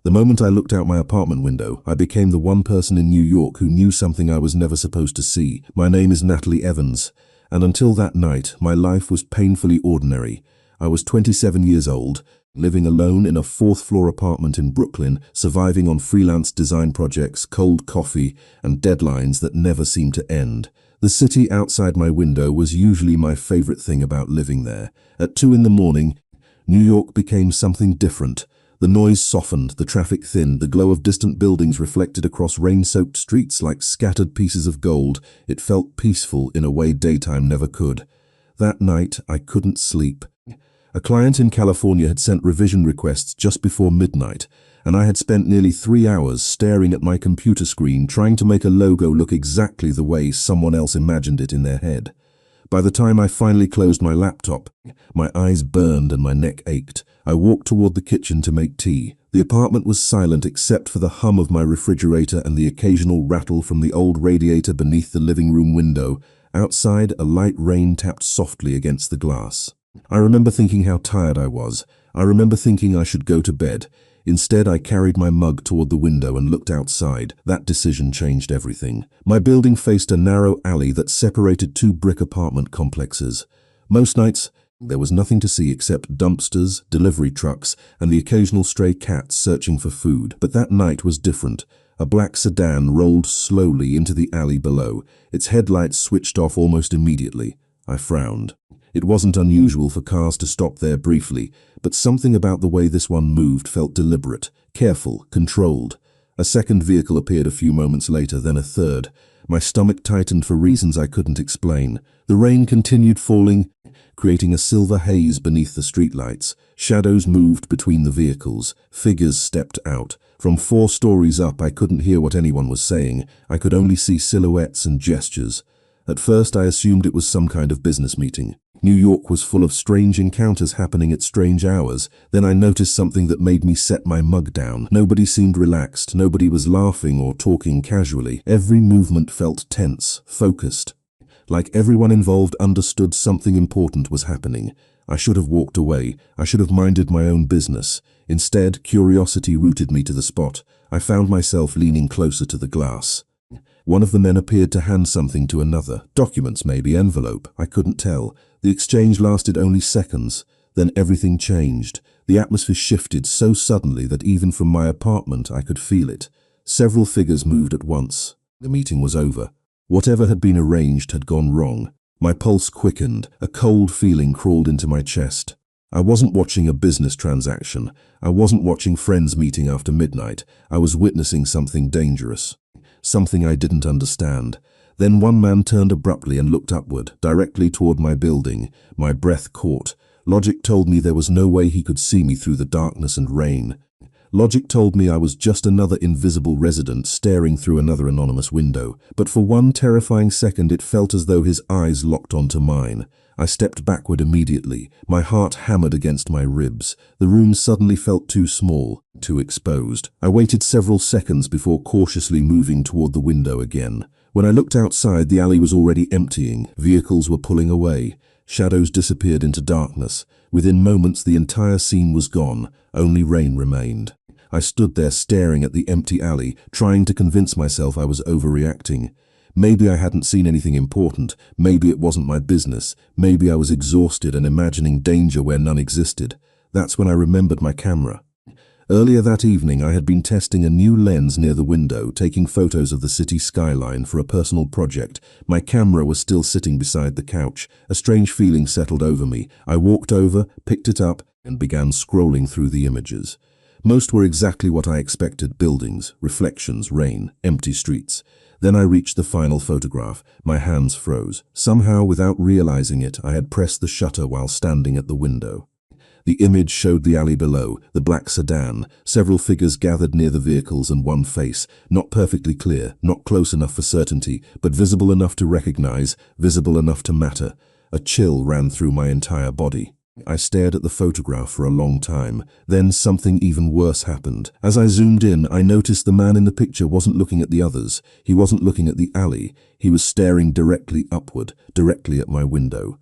The moment I looked out my apartment window, I became the one person in New York who knew something I was never supposed to see. My name is Natalie Evans, and until that night, my life was painfully ordinary. I was 27 years old, living alone in a fourth-floor apartment in Brooklyn, surviving on freelance design projects, cold coffee, and deadlines that never seemed to end. The city outside my window was usually my favorite thing about living there. At 2 in the morning, New York became something different. The noise softened, the traffic thinned, the glow of distant buildings reflected across rain-soaked streets like scattered pieces of gold. It felt peaceful in a way daytime never could. That night, I couldn't sleep. A client in California had sent revision requests just before midnight, and I had spent nearly 3 hours staring at my computer screen trying to make a logo look exactly the way someone else imagined it in their head. By the time I finally closed my laptop, my eyes burned and my neck ached. I walked toward the kitchen to make tea. The apartment was silent except for the hum of my refrigerator and the occasional rattle from the old radiator beneath the living room window. Outside, a light rain tapped softly against the glass. I remember thinking how tired I was. I remember thinking I should go to bed. Instead, I carried my mug toward the window and looked outside. That decision changed everything. My building faced a narrow alley that separated 2 brick apartment complexes. Most nights, there was nothing to see except dumpsters, delivery trucks, and the occasional stray cats searching for food. But that night was different. A black sedan rolled slowly into the alley below. Its headlights switched off almost immediately. I frowned. It wasn't unusual for cars to stop there briefly, but something about the way this one moved felt deliberate, careful, controlled. A second vehicle appeared a few moments later, then a third. My stomach tightened for reasons I couldn't explain. The rain continued falling, creating a silver haze beneath the streetlights. Shadows moved between the vehicles. Figures stepped out. From 4 stories up, I couldn't hear what anyone was saying. I could only see silhouettes and gestures. At first, I assumed it was some kind of business meeting. New York was full of strange encounters happening at strange hours. Then I noticed something that made me set my mug down. Nobody seemed relaxed. Nobody was laughing or talking casually. Every movement felt tense, focused. Like everyone involved understood something important was happening. I should have walked away. I should have minded my own business. Instead, curiosity rooted me to the spot. I found myself leaning closer to the glass. One of the men appeared to hand something to another. Documents, maybe, envelope. I couldn't tell. The exchange lasted only seconds. Then everything changed. The atmosphere shifted so suddenly that even from my apartment I could feel it. Several figures moved at once. The meeting was over. Whatever had been arranged had gone wrong. My pulse quickened. A cold feeling crawled into my chest. I wasn't watching a business transaction. I wasn't watching friends meeting after midnight. I was witnessing something dangerous. Something I didn't understand. Then one man turned abruptly and looked upward, directly toward my building. My breath caught. Logic told me there was no way he could see me through the darkness and rain. Logic told me I was just another invisible resident staring through another anonymous window. But for one terrifying second it felt as though his eyes locked onto mine. I stepped backward immediately. My heart hammered against my ribs. The room suddenly felt too small, too exposed. I waited several seconds before cautiously moving toward the window again. When I looked outside, the alley was already emptying. Vehicles were pulling away. Shadows disappeared into darkness. Within moments, the entire scene was gone. Only rain remained. I stood there staring at the empty alley, trying to convince myself I was overreacting. Maybe I hadn't seen anything important. Maybe it wasn't my business. Maybe I was exhausted and imagining danger where none existed. That's when I remembered my camera. Earlier that evening, I had been testing a new lens near the window, taking photos of the city skyline for a personal project. My camera was still sitting beside the couch. A strange feeling settled over me. I walked over, picked it up, and began scrolling through the images. Most were exactly what I expected: buildings, reflections, rain, empty streets. Then I reached the final photograph. My hands froze. Somehow, without realizing it, I had pressed the shutter while standing at the window. The image showed the alley below, the black sedan, several figures gathered near the vehicles, and one face, not perfectly clear, not close enough for certainty, but visible enough to recognize, visible enough to matter. A chill ran through my entire body. I stared at the photograph for a long time. Then something even worse happened. As I zoomed in, I noticed the man in the picture wasn't looking at the others. He wasn't looking at the alley. He was staring directly upward, directly at my window.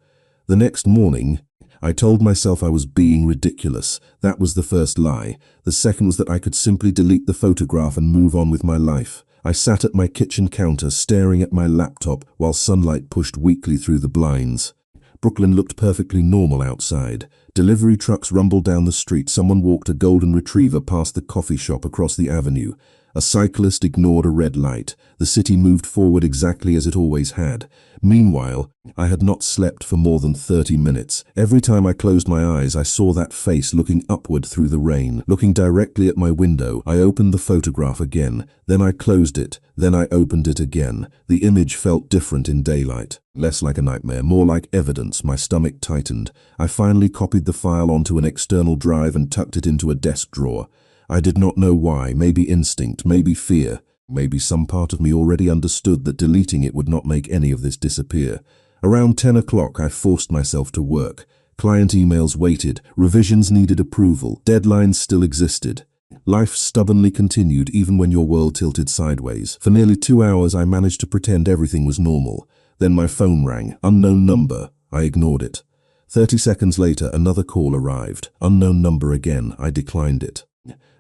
The next morning, I told myself I was being ridiculous. That was the first lie. The second was that I could simply delete the photograph and move on with my life. I sat at my kitchen counter staring at my laptop while sunlight pushed weakly through the blinds. Brooklyn looked perfectly normal outside. Delivery trucks rumbled down the street. Someone walked a golden retriever past the coffee shop across the avenue. A cyclist ignored a red light. The city moved forward exactly as it always had. Meanwhile, I had not slept for more than 30 minutes. Every time I closed my eyes, I saw that face looking upward through the rain, looking directly at my window. I opened the photograph again. Then I closed it. Then I opened it again. The image felt different in daylight. Less like a nightmare, more like evidence. My stomach tightened. I finally copied the file onto an external drive and tucked it into a desk drawer. I did not know why. Maybe instinct, maybe fear. Maybe some part of me already understood that deleting it would not make any of this disappear. Around 10 o'clock, I forced myself to work. Client emails waited. Revisions needed approval. Deadlines still existed. Life stubbornly continued even when your world tilted sideways. For nearly 2 hours, I managed to pretend everything was normal. Then my phone rang. Unknown number. I ignored it. 30 seconds later, another call arrived. Unknown number again. I declined it.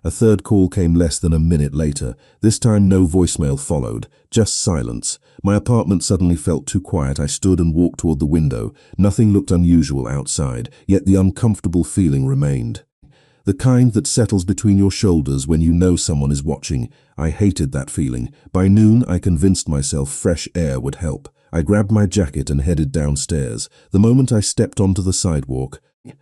A third call came less than a minute later. This time no voicemail followed, just silence. My apartment suddenly felt too quiet. I stood and walked toward the window. Nothing looked unusual outside, yet the uncomfortable feeling remained. The kind that settles between your shoulders when you know someone is watching. I hated that feeling. By noon, I convinced myself fresh air would help. I grabbed my jacket and headed downstairs. The moment I stepped onto the sidewalk,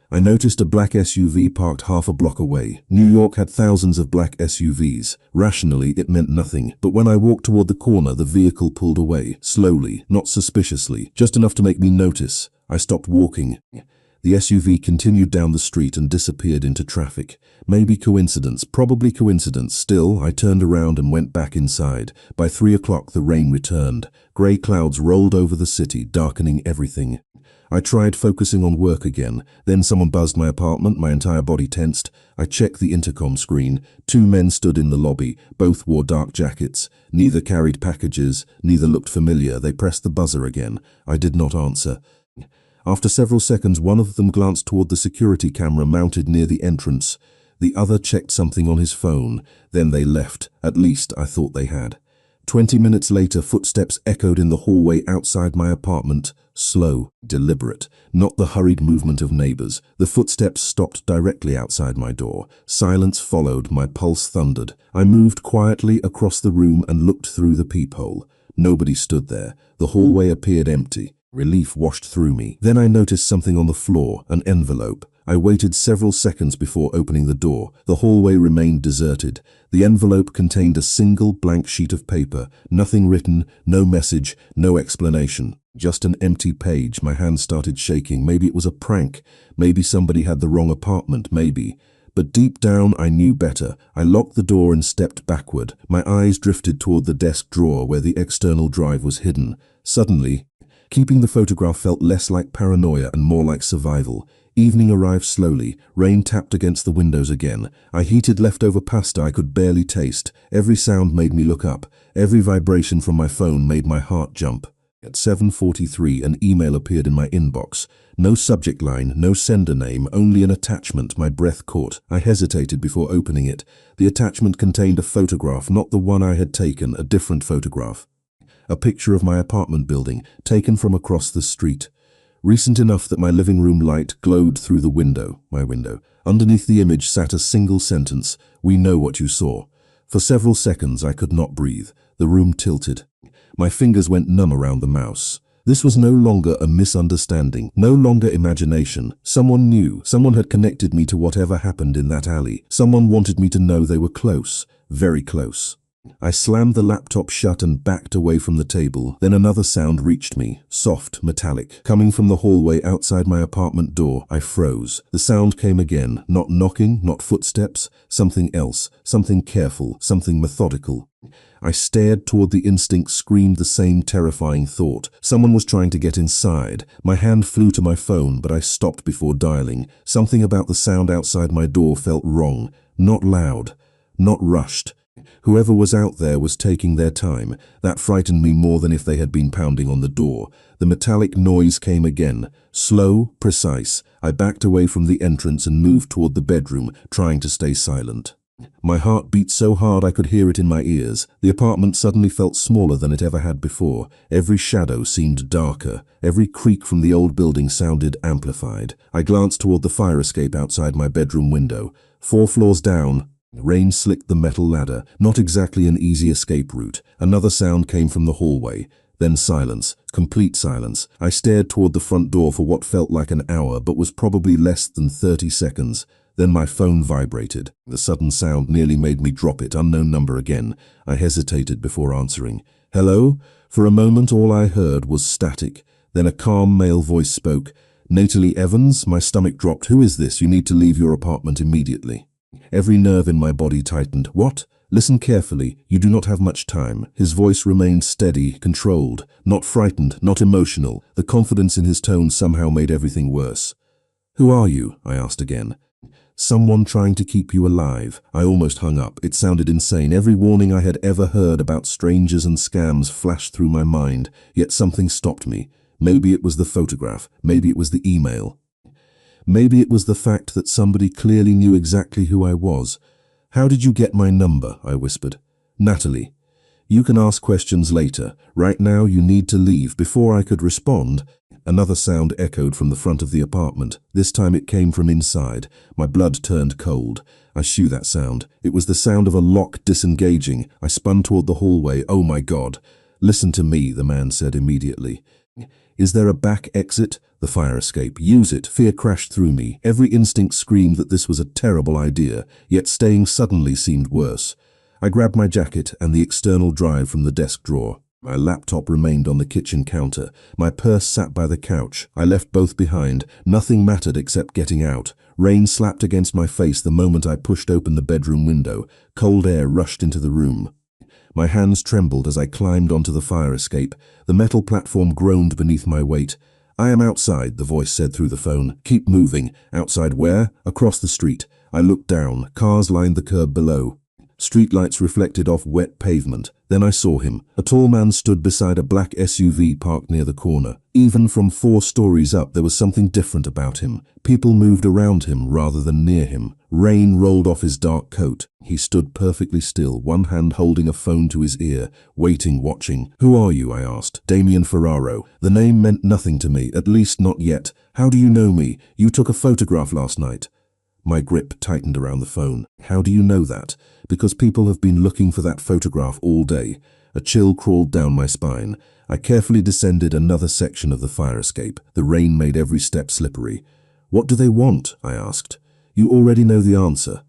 I noticed a black SUV parked half a block away. New York had thousands of black SUVs. Rationally, it meant nothing. But when I walked toward the corner, the vehicle pulled away. Slowly, not suspiciously, just enough to make me notice. I stopped walking. The SUV continued down the street and disappeared into traffic. Maybe coincidence, probably coincidence. Still, I turned around and went back inside. By 3 o'clock, the rain returned. Gray clouds rolled over the city, darkening everything. I tried focusing on work again. Then someone buzzed my apartment. My entire body tensed. I checked the intercom screen. 2 men stood in the lobby. Both wore dark jackets. Neither carried packages. Neither looked familiar. They pressed the buzzer again. I did not answer. After several seconds, one of them glanced toward the security camera mounted near the entrance. The other checked something on his phone. Then they left. At least I thought they had. 20 minutes later, footsteps echoed in the hallway outside my apartment. Slow, deliberate, not the hurried movement of neighbors. The footsteps stopped directly outside my door. Silence followed. My pulse thundered. I moved quietly across the room and looked through the peephole. Nobody stood there. The hallway appeared empty. Relief washed through me. Then I noticed something on the floor, an envelope. I waited several seconds before opening the door. The hallway remained deserted. The envelope contained a single blank sheet of paper. Nothing written, no message, no explanation. Just an empty page. My hand started shaking. Maybe it was a prank. Maybe somebody had the wrong apartment. Maybe. But deep down, I knew better. I locked the door and stepped backward. My eyes drifted toward the desk drawer where the external drive was hidden. Suddenly, keeping the photograph felt less like paranoia and more like survival. Evening arrived slowly. Rain tapped against the windows again. I heated leftover pasta I could barely taste. Every sound made me look up. Every vibration from my phone made my heart jump. At 7:43, an email appeared in my inbox. No subject line, no sender name, only an attachment. My breath caught. I hesitated before opening it. The attachment contained a photograph, not the one I had taken, a different photograph. A picture of my apartment building, taken from across the street. Recent enough that my living room light glowed through the window, my window. Underneath the image sat a single sentence, "We know what you saw." For several seconds I could not breathe. The room tilted. My fingers went numb around the mouse. This was no longer a misunderstanding, no longer imagination. Someone knew. Someone had connected me to whatever happened in that alley. Someone wanted me to know they were close, very close. I slammed the laptop shut and backed away from the table. Then another sound reached me, soft, metallic, coming from the hallway outside my apartment door. I froze. The sound came again, not knocking, not footsteps, something else, something careful, something methodical. I stared toward the instinct, screamed the same terrifying thought. Someone was trying to get inside. My hand flew to my phone, but I stopped before dialing. Something about the sound outside my door felt wrong. Not loud, not rushed. Whoever was out there was taking their time. That frightened me more than if they had been pounding on the door. The metallic noise came again. Slow, precise. I backed away from the entrance and moved toward the bedroom, trying to stay silent. My heart beat so hard I could hear it in my ears. The apartment suddenly felt smaller than it ever had before. Every shadow seemed darker. Every creak from the old building sounded amplified. I glanced toward the fire escape outside my bedroom window. 4 floors down, rain slicked the metal ladder. Not exactly an easy escape route. Another sound came from the hallway. Then silence. Complete silence. I stared toward the front door for what felt like an hour, but was probably less than 30 seconds. Then my phone vibrated. The sudden sound nearly made me drop it. Unknown number again. I hesitated before answering. Hello? For a moment all I heard was static. Then a calm male voice spoke. Natalie Evans? My stomach dropped. Who is this? You need to leave your apartment immediately. Every nerve in my body tightened. What? Listen carefully. You do not have much time. His voice remained steady, controlled. Not frightened, not emotional. The confidence in his tone somehow made everything worse. Who are you? I asked again. Someone trying to keep you alive. I almost hung up. It sounded insane. Every warning I had ever heard about strangers and scams flashed through my mind, yet something stopped me. Maybe it was the photograph. Maybe it was the email. Maybe it was the fact that somebody clearly knew exactly who I was. How did you get my number? I whispered. Natalie. You can ask questions later. Right now you need to leave. Before I could respond, another sound echoed from the front of the apartment. This time it came from inside. My blood turned cold. I shoo that sound. It was the sound of a lock disengaging. I spun toward the hallway. Oh my God. Listen to me, the man said immediately. Is there a back exit? The fire escape. Use it. Fear crashed through me. Every instinct screamed that this was a terrible idea, yet staying suddenly seemed worse. I grabbed my jacket and the external drive from the desk drawer. My laptop remained on the kitchen counter. My purse sat by the couch. I left both behind. Nothing mattered except getting out. Rain slapped against my face the moment I pushed open the bedroom window. Cold air rushed into the room. My hands trembled as I climbed onto the fire escape. The metal platform groaned beneath my weight. I am outside, the voice said through the phone. Keep moving. Outside where? Across the street. I looked down. Cars lined the curb below. Streetlights reflected off wet pavement. Then I saw him. A tall man stood beside a black SUV parked near the corner. Even from 4 stories up, there was something different about him. People moved around him rather than near him. Rain rolled off his dark coat. He stood perfectly still, one hand holding a phone to his ear, waiting, watching. Who are you? I asked. Damien Ferraro. The name meant nothing to me, at least not yet. How do you know me? You took a photograph last night. My grip tightened around the phone. How do you know that? Because people have been looking for that photograph all day. A chill crawled down my spine. I carefully descended another section of the fire escape. The rain made every step slippery. What do they want? I asked. You already know the answer.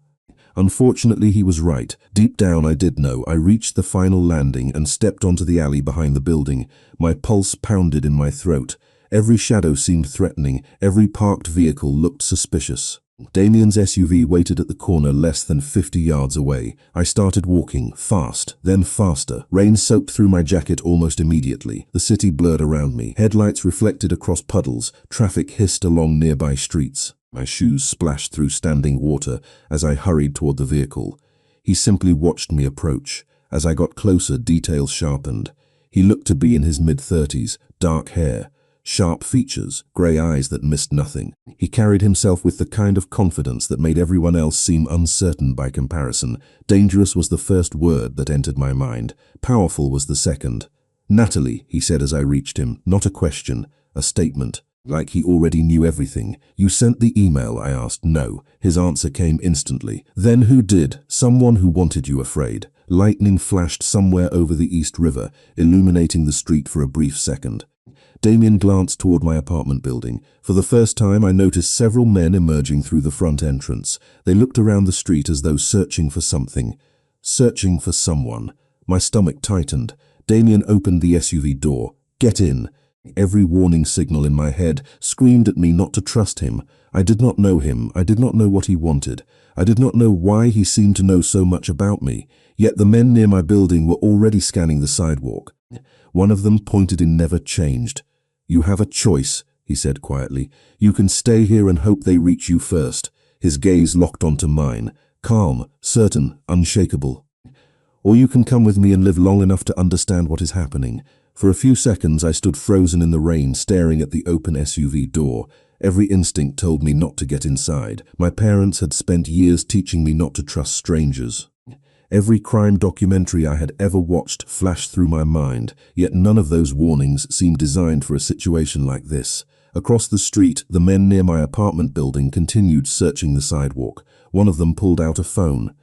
Unfortunately, he was right. Deep down, I did know. I reached the final landing and stepped onto the alley behind the building. My pulse pounded in my throat. Every shadow seemed threatening. Every parked vehicle looked suspicious. Damien's SUV waited at the corner less than 50 yards away. I started walking, fast, then faster. Rain soaked through my jacket almost immediately. The city blurred around me. Headlights reflected across puddles. Traffic hissed along nearby streets. My shoes splashed through standing water as I hurried toward the vehicle. He simply watched me approach. As I got closer, details sharpened. He looked to be in his mid-30s, dark hair, sharp features, grey eyes that missed nothing. He carried himself with the kind of confidence that made everyone else seem uncertain by comparison. Dangerous was the first word that entered my mind. Powerful was the second. Natalie, he said as I reached him, not a question, a statement. Like he already knew everything. You sent the email, I asked. No. His answer came instantly. Then who did? Someone who wanted you afraid. Lightning flashed somewhere over the East River, illuminating the street for a brief second. Damien glanced toward my apartment building. For the first time, I noticed several men emerging through the front entrance. They looked around the street as though searching for something. Searching for someone. My stomach tightened. Damien opened the SUV door. Get in. Every warning signal in my head screamed at me not to trust him. I did not know him. I did not know what he wanted. I did not know why he seemed to know so much about me. Yet the men near my building were already scanning the sidewalk. One of them pointed and never changed. You have a choice, he said quietly. You can stay here and hope they reach you first. His gaze locked onto mine. Calm, certain, unshakable. or you can come with me and live long enough to understand what is happening. For a few seconds I stood frozen in the rain, staring at the open SUV door. Every instinct told me not to get inside. My parents had spent years teaching me not to trust strangers. Every crime documentary I had ever watched flashed through my mind, yet none of those warnings seemed designed for a situation like this. Across the street, the men near my apartment building continued searching the sidewalk. One of them pulled out a phone.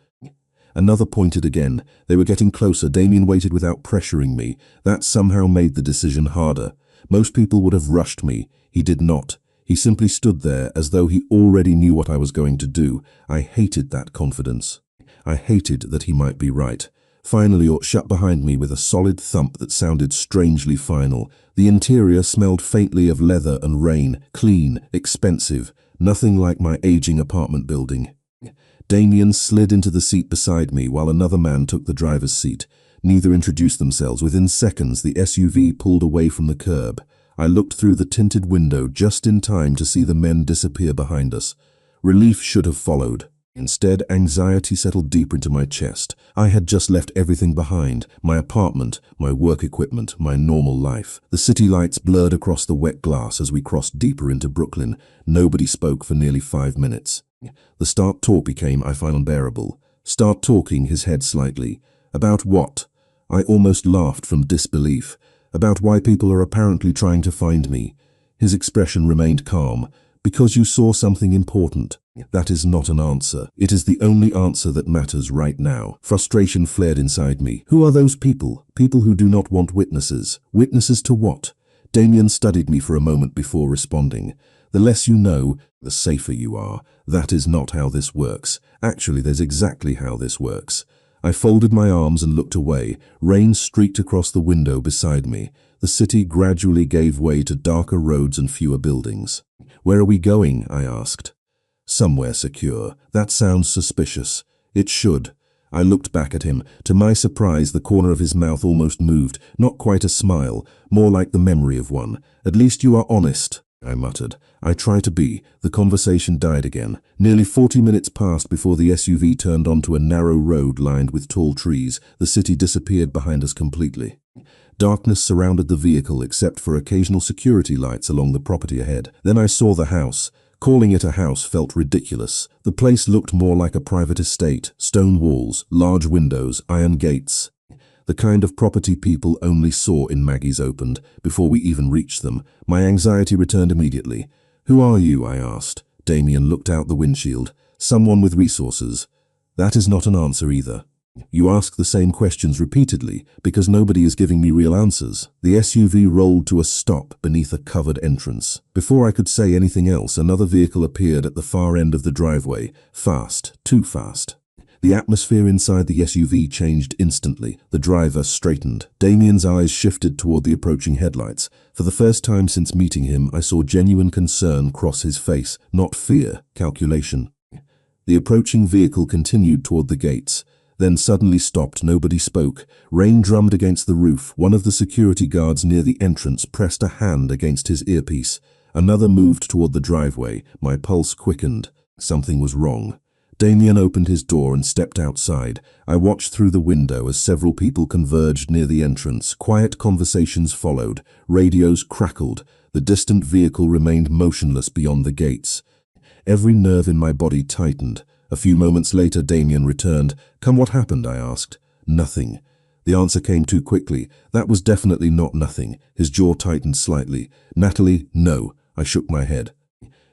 Another pointed again. They were getting closer. Damien waited without pressuring me. That somehow made the decision harder. Most people would have rushed me. He did not. He simply stood there as though he already knew what I was going to do. I hated that confidence. I hated that he might be right. Finally, it shut behind me with a solid thump that sounded strangely final. The interior smelled faintly of leather and rain, clean, expensive, nothing like my aging apartment building. Damien slid into the seat beside me while another man took the driver's seat. Neither introduced themselves. Within seconds, the SUV pulled away from the curb. I looked through the tinted window just in time to see the men disappear behind us. Relief should have followed. Instead, anxiety settled deep into my chest. I had just left everything behind: my apartment, my work equipment, my normal life. The city lights blurred across the wet glass as we crossed deeper into Brooklyn. Nobody spoke for nearly 5 minutes. The start talk became, I find, unbearable. Start talking, his head slightly. About what? I almost laughed from disbelief. About why people are apparently trying to find me. His expression remained calm. Because you saw something important. That is not an answer. It is the only answer that matters right now. Frustration flared inside me. Who are those people? People who do not want witnesses. Witnesses to what? Damien studied me for a moment before responding. The less you know, the safer you are. That is not how this works. Actually, there's exactly how this works. I folded my arms and looked away. Rain streaked across the window beside me. The city gradually gave way to darker roads and fewer buildings. Where are we going? I asked. Somewhere secure. That sounds suspicious. It should. I looked back at him. To my surprise, the corner of his mouth almost moved. Not quite a smile, more like the memory of one. At least you are honest, I muttered. I try to be. The conversation died again. Nearly 40 minutes passed before the SUV turned onto a narrow road lined with tall trees. The city disappeared behind us completely. Darkness surrounded the vehicle except for occasional security lights along the property ahead. Then I saw the house. Calling it a house felt ridiculous. The place looked more like a private estate. Stone walls, large windows, iron gates. The kind of property people only saw in Maggie's Opened. Before we even reached them, my anxiety returned immediately. Who are you? I asked. Damien looked out the windshield. Someone with resources. That is not an answer either. You ask the same questions repeatedly because nobody is giving me real answers. The SUV rolled to a stop beneath a covered entrance. Before I could say anything else, another vehicle appeared at the far end of the driveway. Fast, too fast. The atmosphere inside the SUV changed instantly. The driver straightened. Damien's eyes shifted toward the approaching headlights. For the first time since meeting him, I saw genuine concern cross his face, not fear, calculation. The approaching vehicle continued toward the gates. Then suddenly stopped. Nobody spoke. Rain drummed against the roof. One of the security guards near the entrance pressed a hand against his earpiece. Another moved toward the driveway. My pulse quickened. Something was wrong. Damien opened his door and stepped outside. I watched through the window as several people converged near the entrance. Quiet conversations followed. Radios crackled. The distant vehicle remained motionless beyond the gates. Every nerve in my body tightened. A few moments later, Damien returned. Come, what happened? I asked. Nothing. The answer came too quickly. That was definitely not nothing. His jaw tightened slightly. Natalie, no. I shook my head.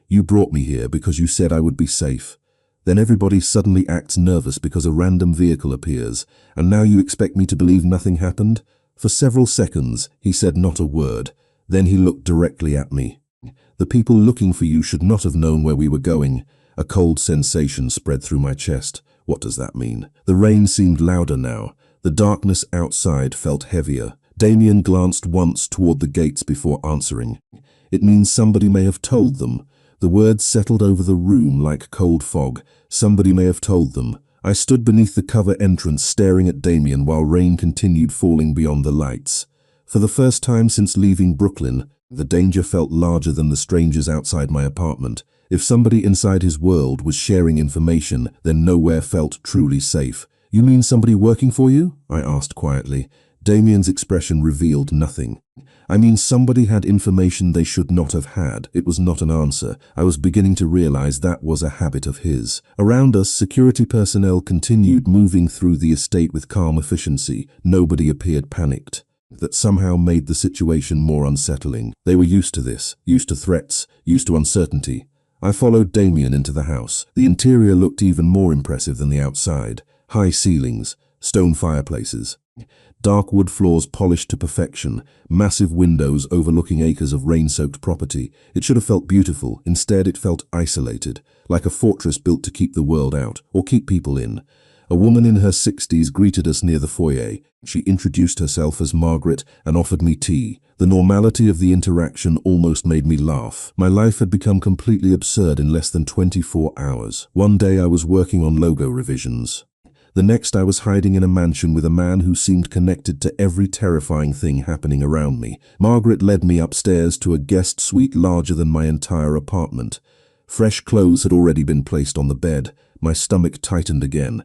You brought me here because you said I would be safe. Then everybody suddenly acts nervous because a random vehicle appears. And now you expect me to believe nothing happened? For several seconds, he said not a word. Then he looked directly at me. The people looking for you should not have known where we were going. A cold sensation spread through my chest. What does that mean? The rain seemed louder now. The darkness outside felt heavier. Damien glanced once toward the gates before answering. It means somebody may have told them. The words settled over the room like cold fog. Somebody may have told them. I stood beneath the cover entrance staring at Damien while rain continued falling beyond the lights. For the first time since leaving Brooklyn, the danger felt larger than the strangers outside my apartment. If somebody inside his world was sharing information, then nowhere felt truly safe. You mean somebody working for you? I asked quietly. Damien's expression revealed nothing. I mean, somebody had information they should not have had. It was not an answer. I was beginning to realize that was a habit of his. Around us, security personnel continued moving through the estate with calm efficiency. Nobody appeared panicked. That somehow made the situation more unsettling. They were used to this, used to threats, used to uncertainty. I followed Damien into the house. The interior looked even more impressive than the outside. High ceilings, stone fireplaces, dark wood floors polished to perfection, massive windows overlooking acres of rain-soaked property. It should have felt beautiful. Instead, it felt isolated, like a fortress built to keep the world out, or keep people in. A woman in her 60s greeted us near the foyer. She introduced herself as Margaret and offered me tea. The normality of the interaction almost made me laugh. My life had become completely absurd in less than 24 hours. One day I was working on logo revisions. The next I was hiding in a mansion with a man who seemed connected to every terrifying thing happening around me. Margaret led me upstairs to a guest suite larger than my entire apartment. Fresh clothes had already been placed on the bed. My stomach tightened again.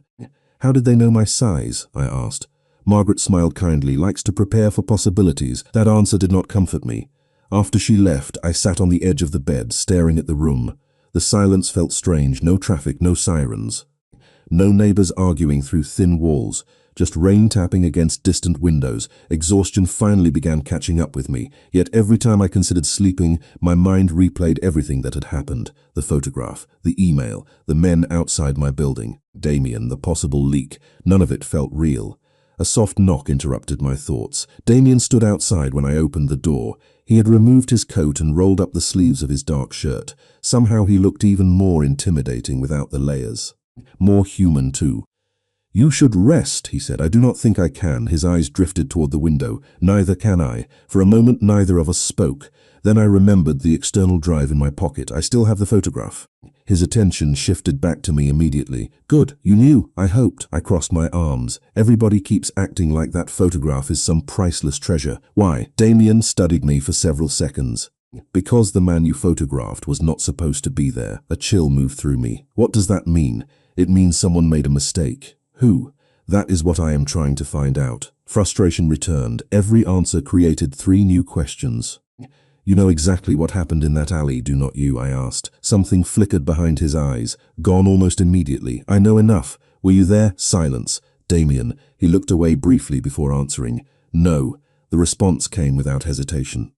How did they know my size? I asked. Margaret smiled kindly. Likes to prepare for possibilities. That answer did not comfort me. After she left, I sat on the edge of the bed, staring at the room. The silence felt strange. No traffic, no sirens. No neighbors arguing through thin walls, just rain tapping against distant windows. Exhaustion finally began catching up with me, yet every time I considered sleeping, my mind replayed everything that had happened. The photograph, the email, the men outside my building, Damien, the possible leak. None of it felt real. A soft knock interrupted my thoughts. Damien stood outside when I opened the door. He had removed his coat and rolled up the sleeves of his dark shirt. Somehow he looked even more intimidating without the layers. More human, too. You should rest, he said. I do not think I can. His eyes drifted toward the window. Neither can I. For a moment, neither of us spoke. Then I remembered the external drive in my pocket. I still have the photograph. His attention shifted back to me immediately. Good, you knew. I hoped. I crossed my arms. Everybody keeps acting like that photograph is some priceless treasure. Why? Damien studied me for several seconds. Because the man you photographed was not supposed to be there. A chill moved through me. What does that mean? It means someone made a mistake. Who? That is what I am trying to find out. Frustration returned. Every answer created 3 new questions. You know exactly what happened in that alley, do not you? I asked. Something flickered behind his eyes. Gone almost immediately. I know enough. Were you there? Silence. Damien. He looked away briefly before answering. No. The response came without hesitation.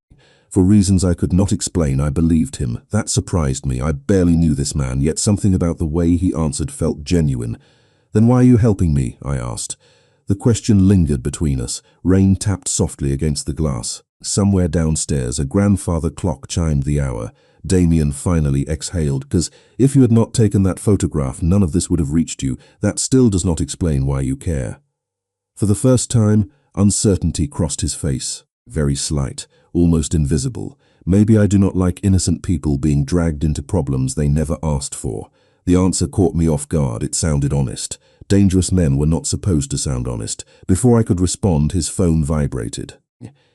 For reasons I could not explain, I believed him. That surprised me. I barely knew this man, yet something about the way he answered felt genuine. Then why are you helping me? I asked. The question lingered between us. Rain tapped softly against the glass. Somewhere downstairs, a grandfather clock chimed the hour. Damien finally exhaled, because if you had not taken that photograph, none of this would have reached you. That still does not explain why you care. For the first time, uncertainty crossed his face. Very slight, almost invisible. Maybe I do not like innocent people being dragged into problems they never asked for. The answer caught me off guard. It sounded honest. Dangerous men were not supposed to sound honest. Before I could respond, his phone vibrated.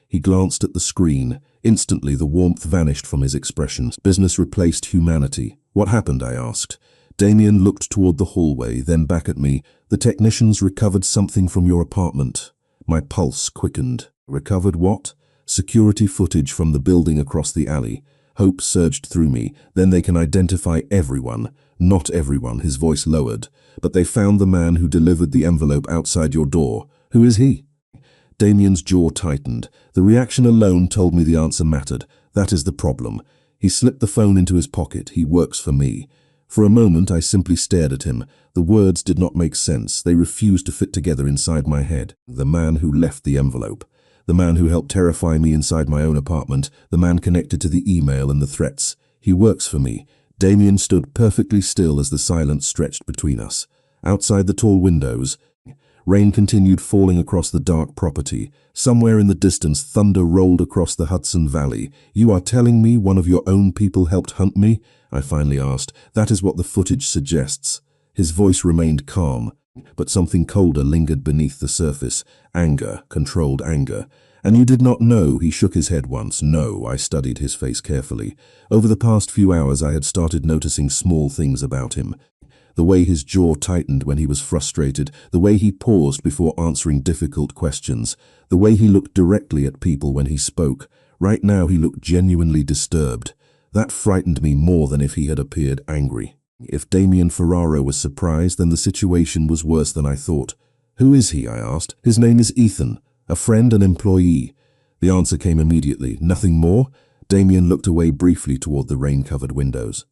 He glanced at the screen. Instantly, the warmth vanished from his expression. Business replaced humanity. What happened? I asked. Damien looked toward the hallway, then back at me. The technicians recovered something from your apartment. My pulse quickened. Recovered what? Security footage from the building across the alley. Hope surged through me. Then they can identify everyone. Not everyone, his voice lowered. But they found the man who delivered the envelope outside your door. Who is he? Damien's jaw tightened. The reaction alone told me the answer mattered. That is the problem. He slipped the phone into his pocket. He works for me. For a moment, I simply stared at him. The words did not make sense. They refused to fit together inside my head. The man who left the envelope. The man who helped terrify me inside my own apartment. The man connected to the email and the threats. He works for me. Damien stood perfectly still as the silence stretched between us. Outside the tall windows, rain continued falling across the dark property. Somewhere in the distance, thunder rolled across the Hudson Valley. You are telling me one of your own people helped hunt me? I finally asked. That is what the footage suggests. His voice remained calm, but something colder lingered beneath the surface. Anger, controlled anger. And you did not know? He shook his head once. No, I studied his face carefully. Over the past few hours, I had started noticing small things about him. The way his jaw tightened when he was frustrated, the way he paused before answering difficult questions, the way he looked directly at people when he spoke. Right now he looked genuinely disturbed. That frightened me more than if he had appeared angry. If Damien Ferraro was surprised, then the situation was worse than I thought. "Who is he?" I asked. "His name is Ethan. A friend, an employee." The answer came immediately. "Nothing more?" Damien looked away briefly toward the rain-covered windows.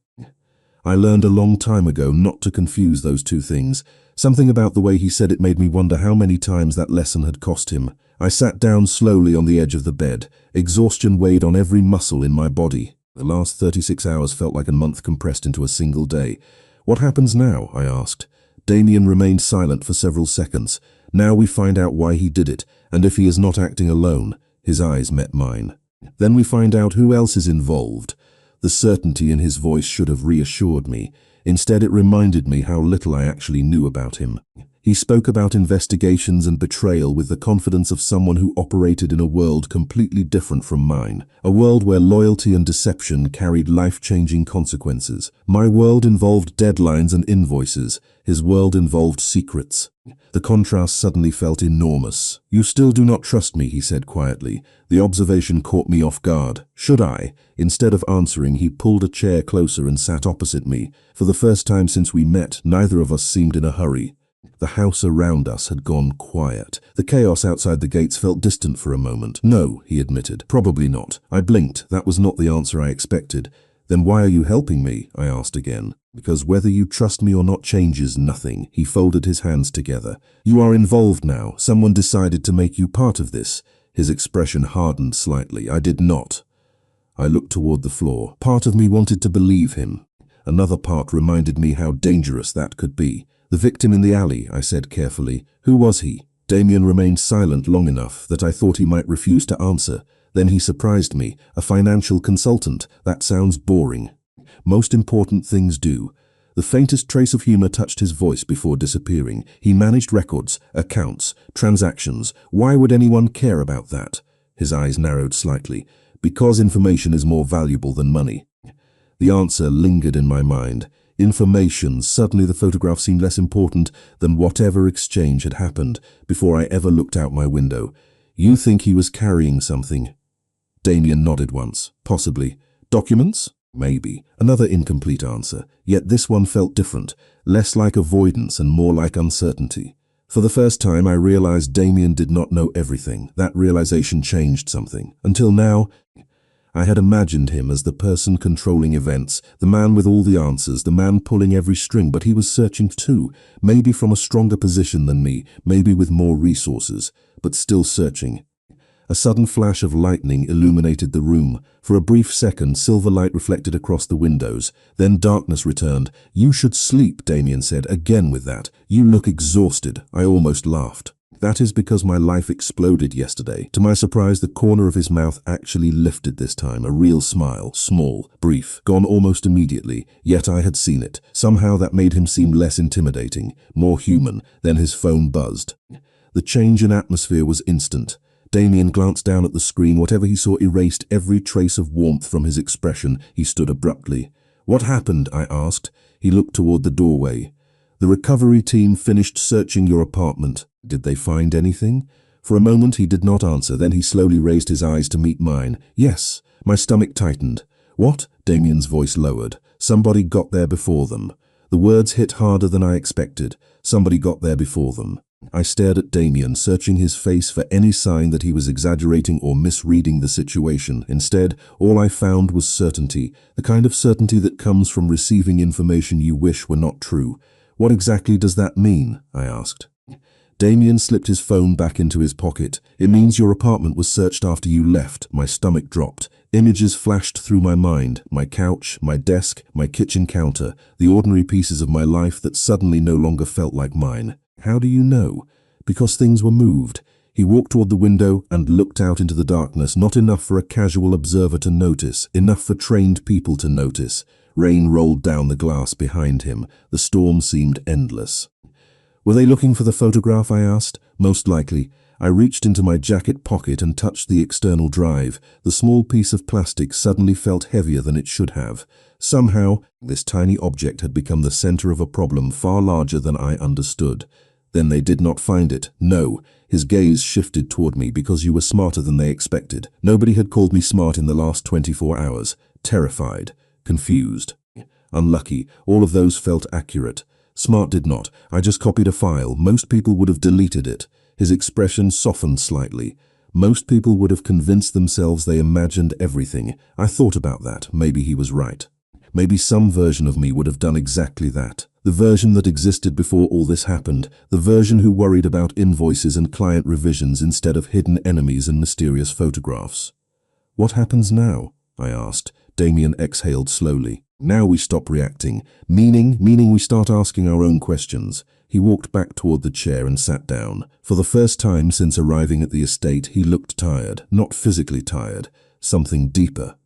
I learned a long time ago not to confuse those two things. Something about the way he said it made me wonder how many times that lesson had cost him. I sat down slowly on the edge of the bed. Exhaustion weighed on every muscle in my body. The last 36 hours felt like a month compressed into a single day. "What happens now?" I asked. Damien remained silent for several seconds. "Now we find out why he did it, and if he is not acting alone." His eyes met mine. "Then we find out who else is involved." The certainty in his voice should have reassured me. Instead, it reminded me how little I actually knew about him. He spoke about investigations and betrayal with the confidence of someone who operated in a world completely different from mine. A world where loyalty and deception carried life-changing consequences. My world involved deadlines and invoices. His world involved secrets. The contrast suddenly felt enormous. "You still do not trust me," he said quietly. The observation caught me off guard. Should I? Instead of answering, he pulled a chair closer and sat opposite me. For the first time since we met, neither of us seemed in a hurry. The house around us had gone quiet. The chaos outside the gates felt distant for a moment. "No," he admitted. "Probably not." I blinked. That was not the answer I expected. "Then why are you helping me?" I asked again. "Because whether you trust me or not changes nothing." He folded his hands together. "You are involved now. Someone decided to make you part of this." His expression hardened slightly. "I did not." I looked toward the floor. Part of me wanted to believe him. Another part reminded me how dangerous that could be. "The victim in the alley," I said carefully. "Who was he?" Damien remained silent long enough that I thought he might refuse to answer. Then he surprised me. "A financial consultant. That sounds boring." "Most important things do." The faintest trace of humor touched his voice before disappearing. "He managed records, accounts, transactions. Why would anyone care about that?" His eyes narrowed slightly. "Because information is more valuable than money." The answer lingered in my mind. Information. Suddenly the photograph seemed less important than whatever exchange had happened before I ever looked out my window. "You think he was carrying something?" Damien nodded once. "Possibly." "Documents?" "Maybe." Another incomplete answer. Yet this one felt different, less like avoidance and more like uncertainty. For the first time I realized Damien did not know everything. That realization changed something. Until now, I had imagined him as the person controlling events, the man with all the answers, the man pulling every string, but he was searching too, maybe from a stronger position than me, maybe with more resources, but still searching. A sudden flash of lightning illuminated the room. For a brief second, silver light reflected across the windows. Then darkness returned. "You should sleep," Damien said, again with that. "You look exhausted." I almost laughed. "That is because my life exploded yesterday." To my surprise, the corner of his mouth actually lifted this time, a real smile, small, brief, gone almost immediately, yet I had seen it. Somehow that made him seem less intimidating, more human. Then his phone buzzed. The change in atmosphere was instant. Damien glanced down at the screen. Whatever he saw erased every trace of warmth from his expression. He stood abruptly. "What happened?" I asked. He looked toward the doorway. "The recovery team finished searching your apartment." "Did they find anything?" For a moment he did not answer, then he slowly raised his eyes to meet mine. "Yes." My stomach tightened. "What?" Damien's voice lowered. "Somebody got there before them." The words hit harder than I expected. Somebody got there before them. I stared at Damien, searching his face for any sign that he was exaggerating or misreading the situation. Instead, all I found was certainty, the kind of certainty that comes from receiving information you wish were not true. "What exactly does that mean?" I asked. Damien slipped his phone back into his pocket. "It means your apartment was searched after you left." My stomach dropped. Images flashed through my mind. My couch, my desk, my kitchen counter, the ordinary pieces of my life that suddenly no longer felt like mine. "How do you know?" "Because things were moved." He walked toward the window and looked out into the darkness, not enough for a casual observer to notice, enough for trained people to notice. Rain rolled down the glass behind him. The storm seemed endless. Were they looking for the photograph, I asked. Most likely. I reached into my jacket pocket and touched the external drive. The small piece of plastic suddenly felt heavier than it should have. Somehow, this tiny object had become the center of a problem far larger than I understood. Then they did not find it. No. His gaze shifted toward me. Because you were smarter than they expected. Nobody had called me smart in the last 24 hours. Terrified. Confused. Unlucky. All of those felt accurate. Smart did not. I just copied a file. Most people would have deleted it. His expression softened slightly. Most people would have convinced themselves they imagined everything. I thought about that. Maybe he was right. Maybe some version of me would have done exactly that. The version that existed before all this happened. The version who worried about invoices and client revisions instead of hidden enemies and mysterious photographs. What happens now? I asked. Damien exhaled slowly. Now we stop reacting. Meaning we start asking our own questions. He walked back toward the chair and sat down. For the first time since arriving at the estate, he looked tired. Not physically tired. Something deeper.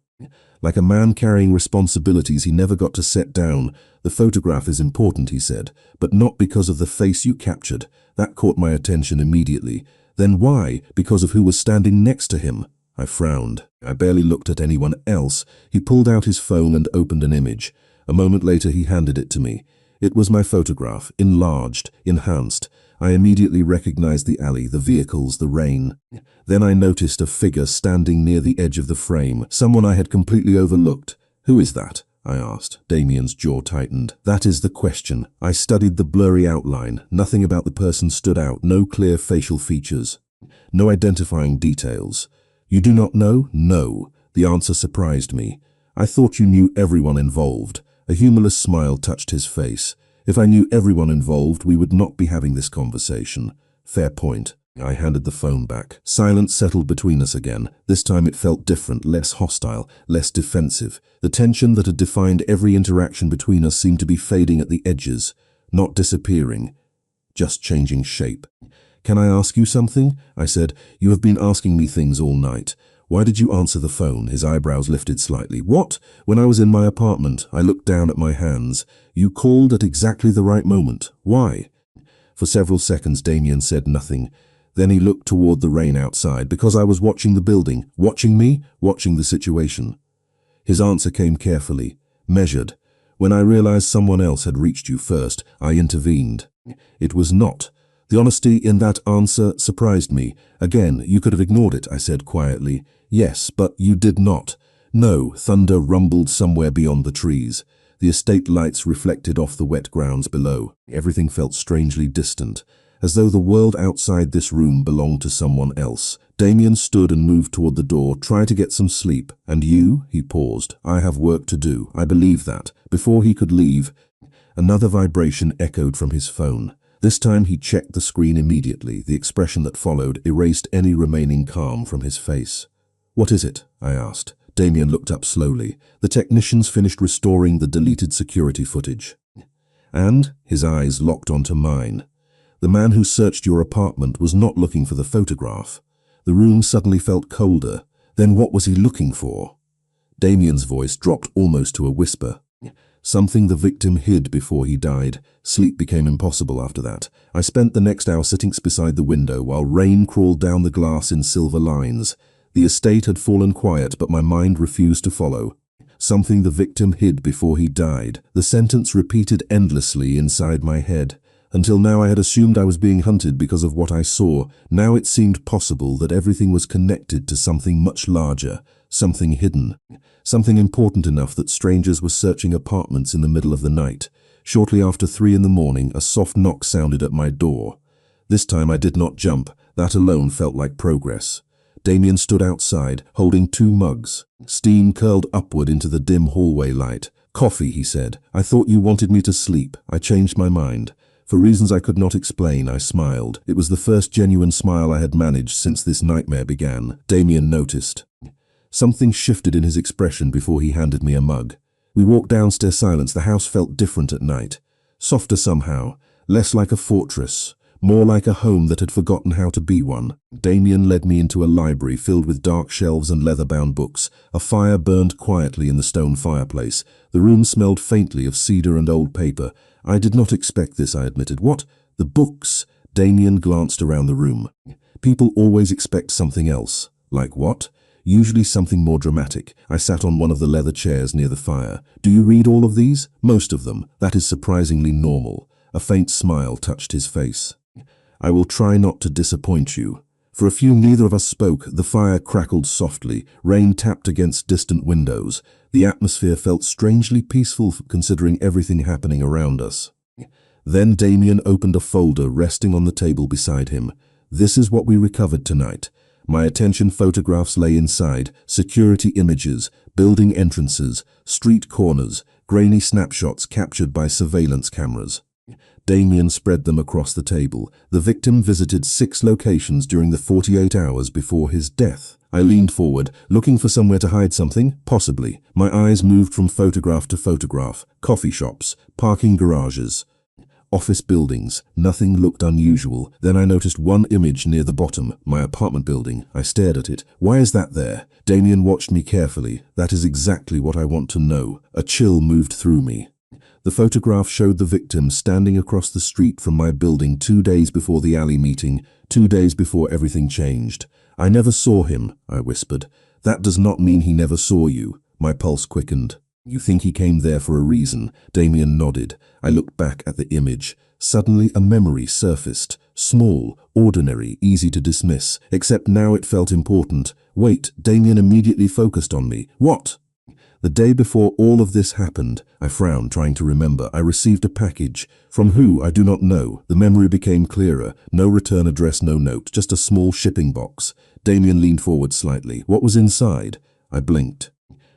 Like a man carrying responsibilities he never got to set down. The photograph is important, he said, but not because of the face you captured. That caught my attention immediately. Then why? Because of who was standing next to him. I frowned. I barely looked at anyone else. He pulled out his phone and opened an image. A moment later he handed it to me. It was my photograph, enlarged, enhanced. I immediately recognized the alley, the vehicles, the rain. Then I noticed a figure standing near the edge of the frame, someone I had completely overlooked. Who is that? I asked. Damien's jaw tightened. That is the question. I studied the blurry outline. Nothing about the person stood out, no clear facial features. No identifying details. You do not know? No. The answer surprised me. I thought you knew everyone involved. A humorless smile touched his face. If I knew everyone involved, we would not be having this conversation. Fair point. I handed the phone back. Silence settled between us again. This time it felt different, less hostile, less defensive. The tension that had defined every interaction between us seemed to be fading at the edges, not disappearing, just changing shape. Can I ask you something? I said. You have been asking me things all night. Why did you answer the phone? His eyebrows lifted slightly. What? When I was in my apartment, I looked down at my hands. You called at exactly the right moment. Why? For several seconds, Damien said nothing. Then he looked toward the rain outside. Because I was watching the building. Watching me? Watching the situation. His answer came carefully, measured. When I realized someone else had reached you first, I intervened. It was not. The honesty in that answer surprised me. Again, you could have ignored it, I said quietly. Yes, but you did not. No, thunder rumbled somewhere beyond the trees. The estate lights reflected off the wet grounds below. Everything felt strangely distant, as though the world outside this room belonged to someone else. Damien stood and moved toward the door. Try to get some sleep. And you? He paused. I have work to do. I believe that. Before he could leave, another vibration echoed from his phone. This time he checked the screen immediately. The expression that followed erased any remaining calm from his face. What is it? I asked. Damien looked up slowly. The technicians finished restoring the deleted security footage. And his eyes locked onto mine. The man who searched your apartment was not looking for the photograph. The room suddenly felt colder. Then what was he looking for? Damien's voice dropped almost to a whisper. Something the victim hid before he died. Sleep became impossible after that. I spent the next hour sitting beside the window while rain crawled down the glass in silver lines. The estate had fallen quiet, but my mind refused to follow. Something the victim hid before he died. The sentence repeated endlessly inside my head. Until now I had assumed I was being hunted because of what I saw. Now it seemed possible that everything was connected to something much larger, something hidden, something important enough that strangers were searching apartments in the middle of the night. Shortly after 3 in the morning, a soft knock sounded at my door. This time I did not jump. That alone felt like progress. Damien stood outside, holding 2 mugs. Steam curled upward into the dim hallway light. Coffee, he said. I thought you wanted me to sleep. I changed my mind. For reasons I could not explain, I smiled. It was the first genuine smile I had managed since this nightmare began. Damien noticed. Something shifted in his expression before he handed me a mug. We walked downstairs silence. The house felt different at night. Softer somehow. Less like a fortress. More like a home that had forgotten how to be one. Damien led me into a library filled with dark shelves and leather-bound books. A fire burned quietly in the stone fireplace. The room smelled faintly of cedar and old paper. I did not expect this, I admitted. What? The books. Damien glanced around the room. People always expect something else. Like what? Usually something more dramatic. I sat on one of the leather chairs near the fire. Do you read all of these? Most of them. That is surprisingly normal. A faint smile touched his face. I will try not to disappoint you. For a few neither of us spoke. The fire crackled softly. Rain tapped against distant windows. The atmosphere felt strangely peaceful considering everything happening around us. Then Damien opened a folder resting on the table beside him. This is what we recovered tonight. My attention photographs lay inside, security images, building entrances, street corners, grainy snapshots captured by surveillance cameras. Damien spread them across the table. The victim visited 6 locations during the 48 hours before his death. I leaned forward, looking for somewhere to hide something, possibly. My eyes moved from photograph to photograph. Coffee shops, parking garages, office buildings. Nothing looked unusual. Then I noticed one image near the bottom, my apartment building. I stared at it. Why is that there? Damien watched me carefully. That is exactly what I want to know. A chill moved through me. The photograph showed the victim standing across the street from my building 2 days before the alley meeting, 2 days before everything changed. I never saw him, I whispered. That does not mean he never saw you. My pulse quickened. You think he came there for a reason? Damien nodded. I looked back at the image. Suddenly a memory surfaced. Small, ordinary, easy to dismiss. Except now it felt important. Wait, Damien immediately focused on me. What? The day before all of this happened, I frowned, trying to remember. I received a package. From who, I do not know. The memory became clearer. No return address, no note, just a small shipping box. Damien leaned forward slightly. What was inside? I blinked.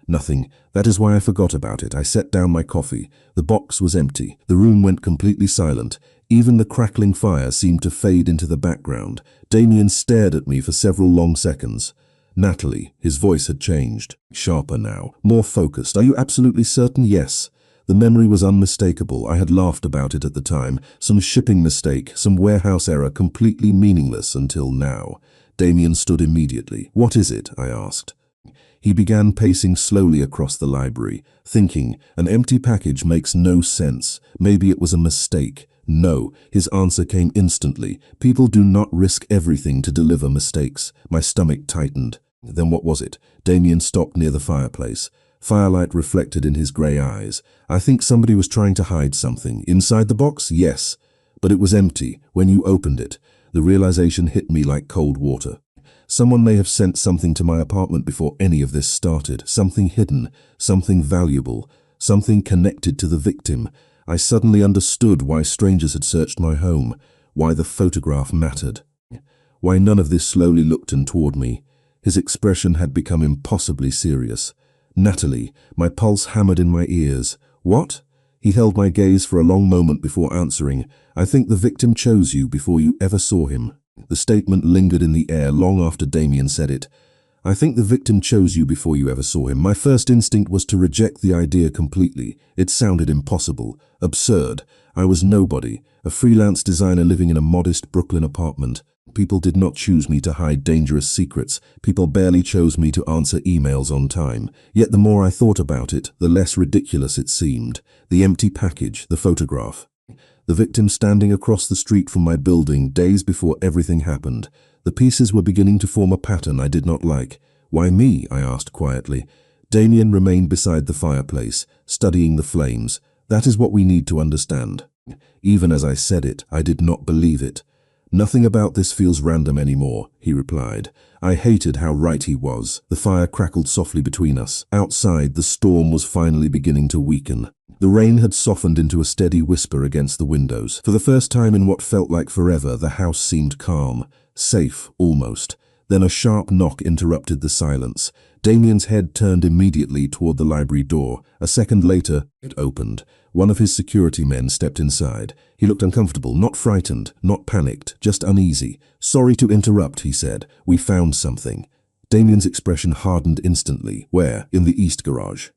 Nothing. That is why I forgot about it. I set down my coffee. The box was empty. The room went completely silent. Even the crackling fire seemed to fade into the background. Damien stared at me for several long seconds. Natalie, his voice had changed. Sharper now. More focused. Are you absolutely certain? Yes. The memory was unmistakable. I had laughed about it at the time. Some shipping mistake, some warehouse error, completely meaningless until now. Damien stood immediately. What is it? I asked. He began pacing slowly across the library, thinking, an empty package makes no sense. Maybe it was a mistake. No, his answer came instantly. People do not risk everything to deliver mistakes. My stomach tightened. Then what was it? Damien stopped near the fireplace. Firelight reflected in his grey eyes. I think somebody was trying to hide something. Inside the box? Yes. But it was empty when you opened it. The realization hit me like cold water. Someone may have sent something to my apartment before any of this started. Something hidden, something valuable, something connected to the victim. I suddenly understood why strangers had searched my home, why the photograph mattered, why none of this slowly looked toward me. His expression had become impossibly serious. Natalie, my pulse hammered in my ears. What? He held my gaze for a long moment before answering. I think the victim chose you before you ever saw him. The statement lingered in the air long after Damien said it. I think the victim chose you before you ever saw him. My first instinct was to reject the idea completely. It sounded impossible, absurd. I was nobody, a freelance designer living in a modest Brooklyn apartment. People did not choose me to hide dangerous secrets. People barely chose me to answer emails on time. Yet the more I thought about it, the less ridiculous it seemed. The empty package, the photograph. The victim standing across the street from my building days before everything happened. The pieces were beginning to form a pattern I did not like. Why me? I asked quietly. Damien remained beside the fireplace, studying the flames. That is what we need to understand. Even as I said it, I did not believe it. Nothing about this feels random anymore, he replied. I hated how right he was. The fire crackled softly between us. Outside, the storm was finally beginning to weaken. The rain had softened into a steady whisper against the windows. For the first time in what felt like forever, the house seemed calm, safe almost. Then a sharp knock interrupted the silence. Damien's head turned immediately toward the library door. A second later, it opened. One of his security men stepped inside. He looked uncomfortable, not frightened, not panicked, just uneasy. Sorry to interrupt, he said. We found something. Damien's expression hardened instantly. Where? In the east garage.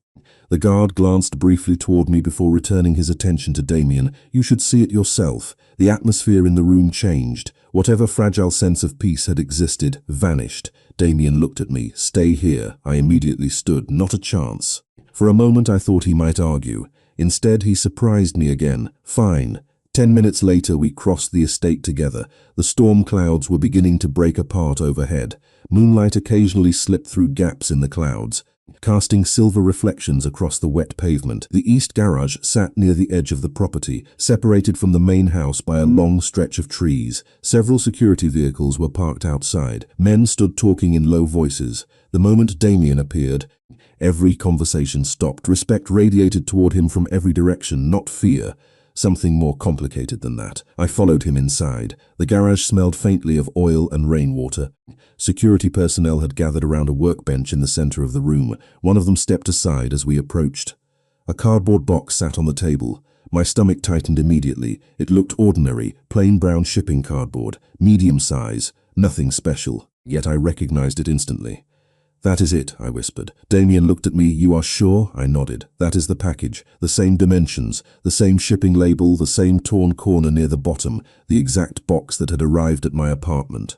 The guard glanced briefly toward me before returning his attention to Damien. You should see it yourself. The atmosphere in the room changed. Whatever fragile sense of peace had existed vanished. Damien looked at me. Stay here. I immediately stood. Not a chance. For a moment I thought he might argue. Instead, he surprised me again. Fine. 10 minutes later, we crossed the estate together. The storm clouds were beginning to break apart overhead. Moonlight occasionally slipped through gaps in the clouds, casting silver reflections across the wet pavement. The east garage sat near the edge of the property, separated from the main house by a long stretch of trees. Several security vehicles were parked outside. Men stood talking in low voices. The moment Damien appeared, every conversation stopped. Respect radiated toward him from every direction, not fear. Something more complicated than that. I followed him inside. The garage smelled faintly of oil and rainwater. Security personnel had gathered around a workbench in the center of the room. One of them stepped aside as we approached. A cardboard box sat on the table. My stomach tightened immediately. It looked ordinary, plain brown shipping cardboard, medium size, nothing special. Yet I recognized it instantly. "That is it," I whispered. Damien looked at me. "You are sure?" I nodded. "That is the package. The same dimensions, the same shipping label, the same torn corner near the bottom, the exact box that had arrived at my apartment."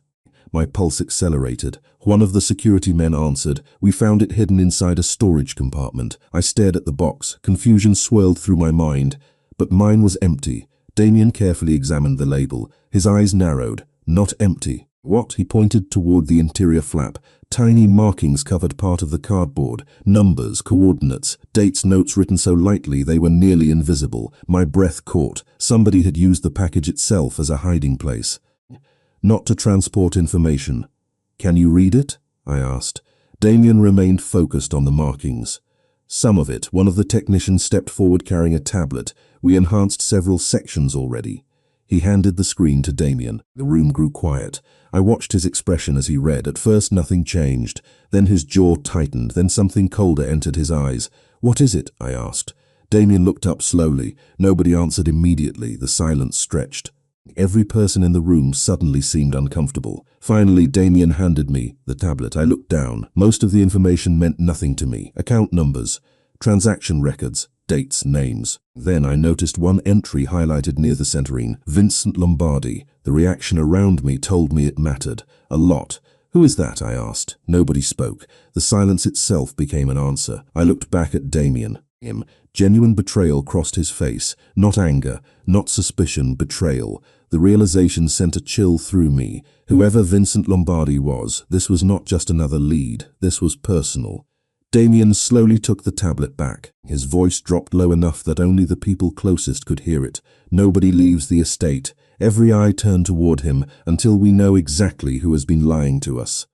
My pulse accelerated. One of the security men answered, "We found it hidden inside a storage compartment." I stared at the box. Confusion swirled through my mind, but mine was empty. Damien carefully examined the label. His eyes narrowed. "Not empty." "What?" He pointed toward the interior flap. Tiny markings covered part of the cardboard. Numbers, coordinates, dates, notes written so lightly they were nearly invisible. My breath caught. Somebody had used the package itself as a hiding place. "Not to transport information." "Can you read it?" I asked. Damien remained focused on the markings. "Some of it." One of the technicians stepped forward carrying a tablet. "We enhanced several sections already." He handed the screen to Damien. The room grew quiet. I watched his expression as he read. At first nothing changed. Then his jaw tightened. Then something colder entered his eyes. "What is it?" I asked. Damien looked up slowly. Nobody answered immediately. The silence stretched. Every person in the room suddenly seemed uncomfortable. Finally, Damien handed me the tablet. I looked down. Most of the information meant nothing to me. Account numbers, transaction records, dates, names. Then I noticed one entry highlighted near the centering. Vincent Lombardi. The reaction around me told me it mattered. A lot. "Who is that?" I asked. Nobody spoke. The silence itself became an answer. I looked back at Damien. Genuine betrayal crossed his face. Not anger, not suspicion, betrayal. The realization sent a chill through me. Whoever Vincent Lombardi was, this was not just another lead. This was personal. Damien slowly took the tablet back. His voice dropped low enough that only the people closest could hear it. "Nobody leaves the estate. Every eye turned toward him until we know exactly who has been lying to us."